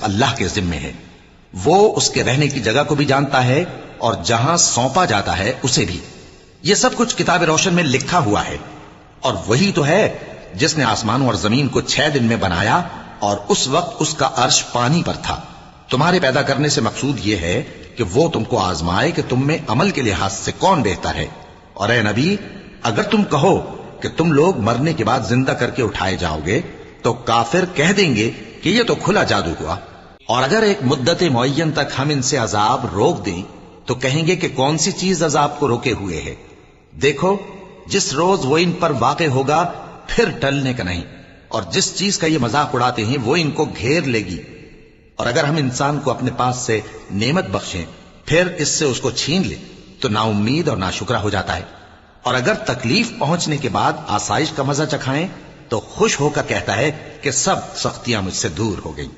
صرف اللہ کے ذمے ہے. وہ اس کے رہنے کی جگہ کو بھی جانتا ہے اور جہاں سونپا جاتا ہے اسے بھی. یہ سب کچھ کتاب روشن میں لکھا ہوا ہے. اور وہی تو ہے جس نے آسمانوں اور زمین کو 6 دن میں بنایا اور اس وقت اس کا عرش پانی پر تھا. تمہارے پیدا کرنے سے مقصود یہ ہے کہ وہ تم کو آزمائے کہ تم میں عمل کے لحاظ سے کون بہتر ہے. اور اے نبی، اگر تم کہو کہ تم لوگ مرنے کے بعد زندہ کر کے اٹھائے جاؤ گے تو کافر کہہ دیں گے کہ یہ تو کھلا جادو ہوا. اور اگر ایک مدت معین تک ہم ان سے عذاب روک دیں تو کہیں گے کہ کون سی چیز عذاب کو روکے ہوئے ہے. دیکھو، جس روز وہ ان پر واقع ہوگا پھر ٹلنے کا نہیں، اور جس چیز کا یہ مذاق اڑاتے ہیں وہ ان کو گھیر لے گی. اور اگر ہم انسان کو اپنے پاس سے نعمت بخشیں پھر اس سے اس کو چھین لیں تو نا امید اور ناشکرا ہو جاتا ہے. اور اگر تکلیف پہنچنے کے بعد آسائش کا مزہ چکھائیں تو خوش ہو کر کہتا ہے کہ سب سختیاں مجھ سے دور ہو گئیں.